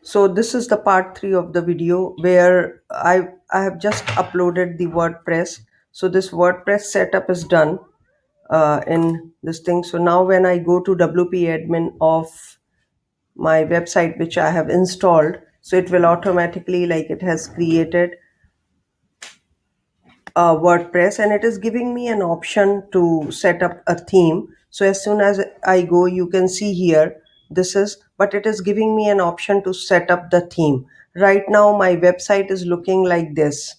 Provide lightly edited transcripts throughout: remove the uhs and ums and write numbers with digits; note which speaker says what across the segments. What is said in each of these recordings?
Speaker 1: So this is the part 3 of the video where I have just uploaded the WordPress. So this WordPress setup is done in this thing. So now when I go to WP admin of my website which I have installed, so it will automatically, like, it has created WordPress and it is giving me an option to set up a theme. So as soon as I go, you can see here, but it is giving me an option to set up the theme. Right now, my website is looking like this.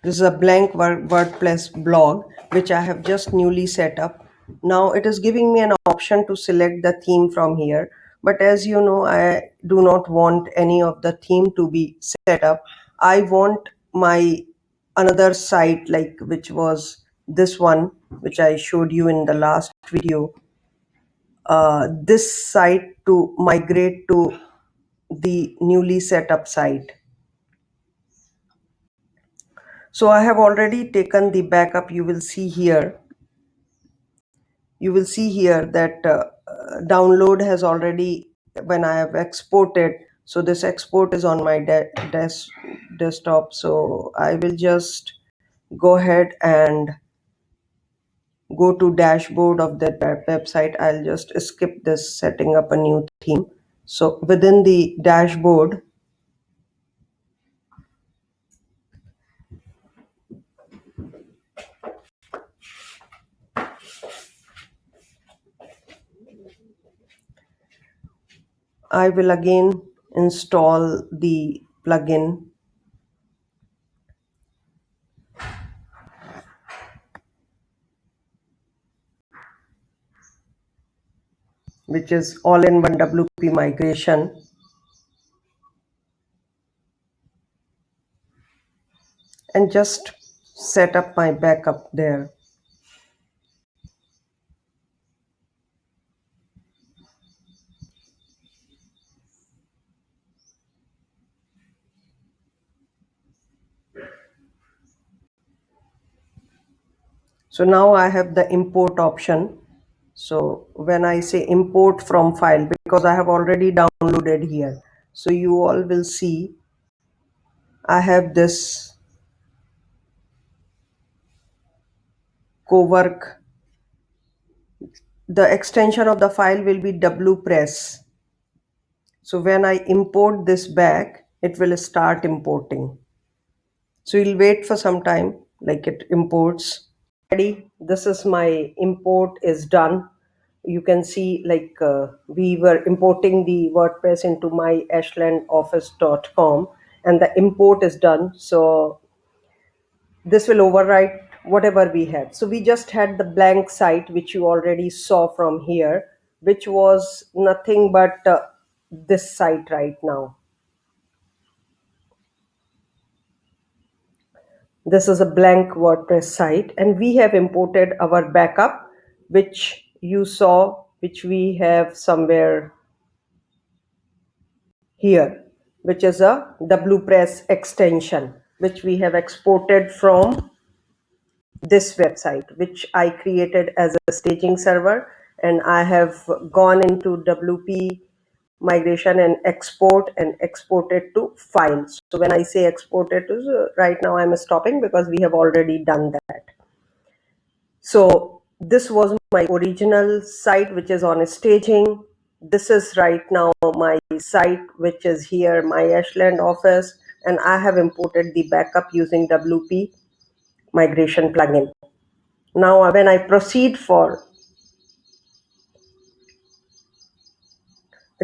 Speaker 1: This is a blank WordPress blog, which I have just newly set up. Now it is giving me an option to select the theme from here. But as you know, I do not want any of the theme to be set up. I want my another site, like, which was this one, which I showed you in the last video. This site to migrate to the newly set up site. So I have already taken the backup. You will see here that download has already, when I have exported, so this export is on my desktop. So I will just go ahead and go to dashboard of that website. I'll just skip this setting up a new theme. So within the dashboard, I will again install the plugin, which is all-in-one WP migration. And just set up my backup there. So now I have the import option. So when I say import from file, because I have already downloaded here, so you all will see I have this Cowork. The extension of the file will be WPress. So when I import this back, it will start importing. So you'll wait for some time, like it imports. Ready, this is my import is done. You can see, like, we were importing the WordPress into my ashlandoffice.com, and the import is done. So this will overwrite whatever we had. So we just had the blank site, which you already saw from here, which was nothing but this site right now. This is a blank WordPress site, and we have imported our backup, which you saw, which we have somewhere here, which is a WPress extension, which we have exported from this website, which I created as a staging server, and I have gone into WP migration and exported to files. So when I say exported to, right now I'm stopping because we have already done that. So this was my original site, which is on staging. This is right now my site, which is here, my Ashland office, and I have imported the backup using WP migration plugin. Now, when I proceed for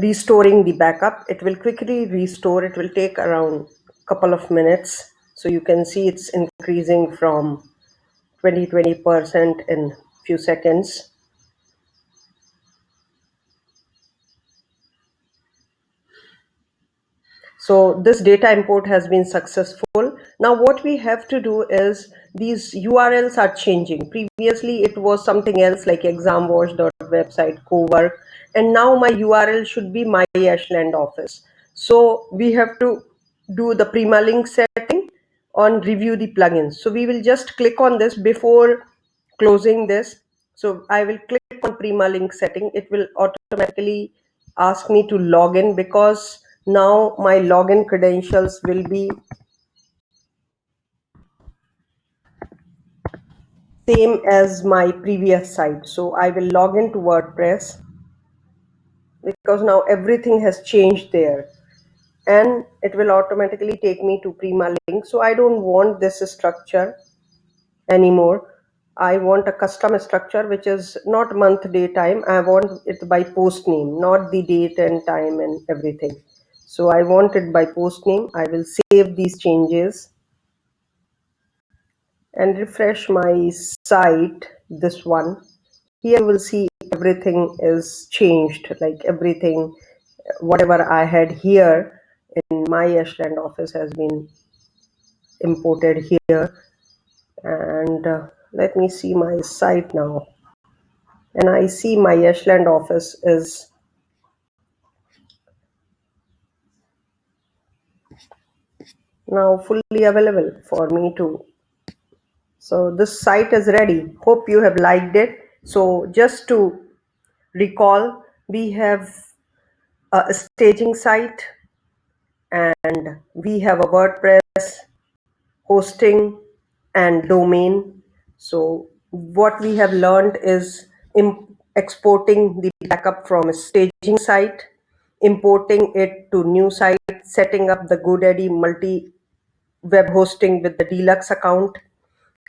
Speaker 1: restoring the backup, it will quickly restore. It will take around a couple of minutes. So you can see it's increasing from 20% in few seconds. So this data import has been successful. Now what we have to do is, these URLs are changing. Previously it was something else, like examwash.website, Cowork, and now my URL should be my Ashland office. So we have to do the permalink setting on review the plugins. So we will just click on this before closing this. So I will click on Permalink setting. It will automatically ask me to log in, because now my login credentials will be same as my previous site. So I will log into WordPress, because now everything has changed there, and it will automatically take me to Permalink. So I don't want this structure anymore. I want a custom structure which is not month, day, time. I want it by post name, not the date and time and everything. So I want it by post name. I will save these changes and refresh my site, this one. Here you will see everything is changed, like everything, whatever I had here in my Ashland office has been imported here. And let me see my site now. And I see my Ashland office is now fully available for me to. So this site is ready. Hope you have liked it. So just to recall, we have a staging site, and we have a WordPress hosting and domain. So what we have learned is exporting the backup from a staging site, importing it to new site, setting up the GoDaddy multi web hosting with the deluxe account,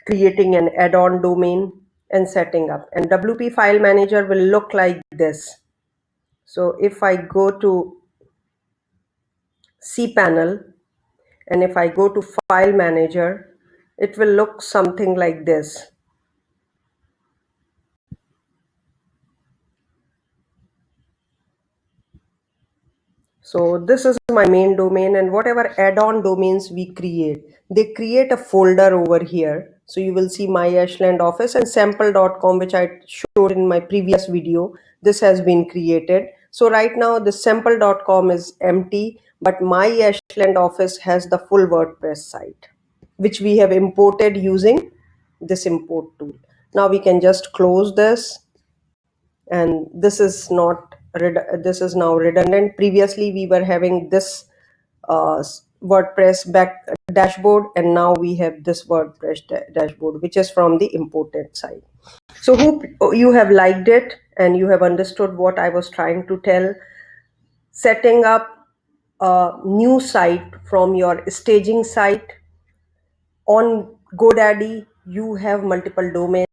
Speaker 1: creating an add-on domain, and setting up. And WP file manager will look like this. So if I go to cPanel, and if I go to file manager, it will look something like this. So this is my main domain, and whatever add-on domains we create, they create a folder over here. So you will see my Ashland office and sample.com, which I showed in my previous video. This has been created. So right now the sample.com is empty, but my Ashland office has the full WordPress site, which we have imported using this import tool. Now we can just close this, and this is not this is now redundant. Previously we were having this WordPress back dashboard, and now we have this WordPress dashboard, which is from the imported site. So hope you have liked it and you have understood what I was trying to tell. Setting up a new site from your staging site on GoDaddy, you have multiple domains.